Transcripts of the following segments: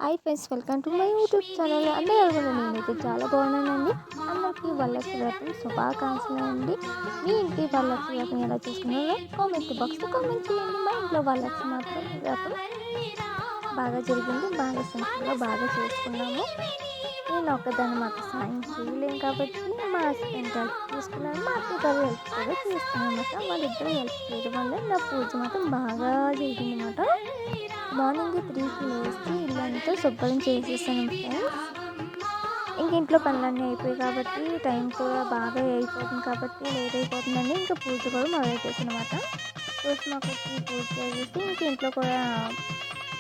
Hi friends, welcome to my YouTube channel. అందరూ ఎవరు నేనైతే చాలా బాగున్నానండి. అందరికీ వరలక్ష్మి వ్రతం శుభాకాంక్షలు అండి. మీ ఇంటి వరలక్ష్మి వ్రతం ఎలా చేసుకున్నారో కామెంట్ బాక్స్లో కామెంట్ చేయండి. మా ఇంట్లో వరలక్ష్మి మాత్రం వ్రతం బాగా జరిగింది, బాగా సింపుల్గా బాగా చేసుకున్నాము. నేను ఒక్కదాన్ని మాకు సాయం చేయలేను కాబట్టి మా హస్బెండ్ హెల్ప్ తీసుకున్నాను, మా అత్తగారు హెల్ప్ కూడా తీసుకున్నారన్నమాట. వాళ్ళిద్దరూ హెల్ప్ చేయడం వల్ల నా పూజ మాత్రం బాగా జరిగింది అన్నమాట. మార్నింగ్ 3కి లేచి ఇల్లంతా శుభ్రం చేసేసాను ఫ్రెండ్స్. ఇంక ఇంట్లో పనులన్నీ అయిపోయాయి కాబట్టి టైం కూడా బాగా అయిపోతుంది కాబట్టి లేట్ అయిపోతుందండి. ఇంకా పూజ కూడా మొదలెట్టేసాను అనమాట. మొక్కకి పూజ చేసేసి ఇంక ఇంట్లో కూడా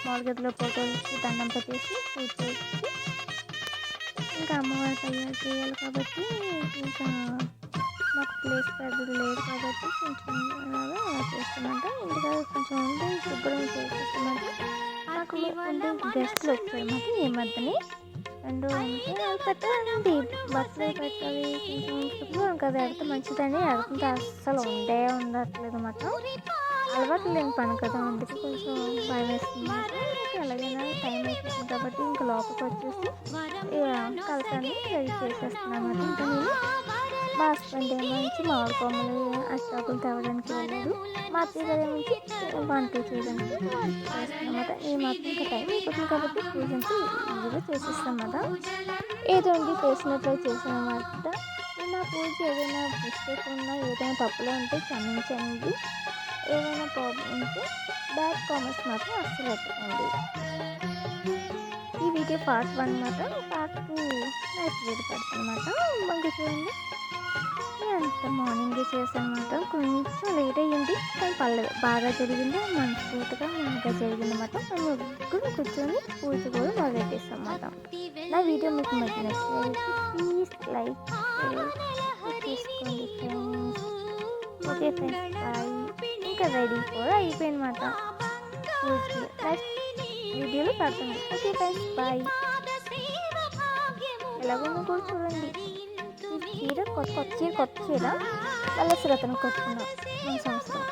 మామిడిగడ్డలో ఫోటోలకి దండం పెట్టేసి పూజ చేసి ఇంకా అమ్మవారి తయారు చేయాలి కాబట్టి ఇంకా మాకు ప్లేస్ పెద్దది లేదు కాబట్టి కొంచెం అలా చేస్తామంట. ఇంటికాడ కొంచెం ఉండి శుభ్రం చేసేస్తామంట. నాకు ఉండే గెస్ట్లు వచ్చారు మాకు ఈ మధ్యని అండ్ అంటే పెట్టండి బట్టలు పెట్టాలి కొంచెం శుభ్రం కదా, ఎడితే మంచిదని ఎడుతుంటే అస్సలు ఉండట్లేదు అన్నమాట. అలవాటు లేని పని కదా, అందుకే కొంచెం భయం వేస్తుంది. ఎలాగైనా టైం అయిపోతుంది కాబట్టి ఇంకా లోపలికి వచ్చేసి కలసాన్ని రెడీ చేసేస్తున్నాను అన్నమాట. ఇంకా నేను మా హస్బెండ్ ఏమో మామిడి కొమ్మలు అష్టాకులు తేవడానికి వెళ్ళాడు, మా అత్తయ్య గారు ఏమొచ్చి వంట చేయడానికి చేస్తామన్నమాట. ఈ మాత్రం ఇంకా టైం అయిపోతుంది కాబట్టి పూజ అంతా ఈజీగా చేసేస్తాం అన్నమాట. ఏదో అండి చేసినట్లు చేసాను అన్నమాట. మా పూజ ఏదైనా మిస్టేక్ ఉన్నా ఏదైనా తప్పులో ఉంటే క్షమించండి. ఏదైనా ప్రాబ్లం ఉంటే బ్యాడ్ కామెంట్స్ మాత్రం అస్సలు పెట్టకండి. ఈ వీడియో పార్ట్ 1 మాత్రం, పార్ట్ 2 నైట్ వీడియో పెడతాను అన్నమాట. మంచి చూడండి, అంత మార్నింగే చేశాను అన్నమాట. కొంచెం లేట్ అయ్యింది కానీ పర్లేదు, బాగా జరిగింది, మనస్ఫూర్తిగా బాగా జరిగింది అన్నమాట. మేము ముగ్గురు కూర్చొని పూజ కూడా మొదలెట్టేస్తాం అన్నమాట. నా వీడియో మీకు నచ్చినట్లయితే ప్లీజ్ లైక్ చేసుకోండి ఫ్రెండ్స్. Okay friends, bye. ఇంకా రెడీ కూడా అయిపోయిందన్నమాట పూజకి. నెక్స్ట్ వీడియోలో పెడతాను. Okay friends, bye. ఎలాగో కూడా చూడండి, చీర కొత్త చీర వరలక్ష్మి వ్రతం కట్టుకున్నాం 3 సంవత్సరం.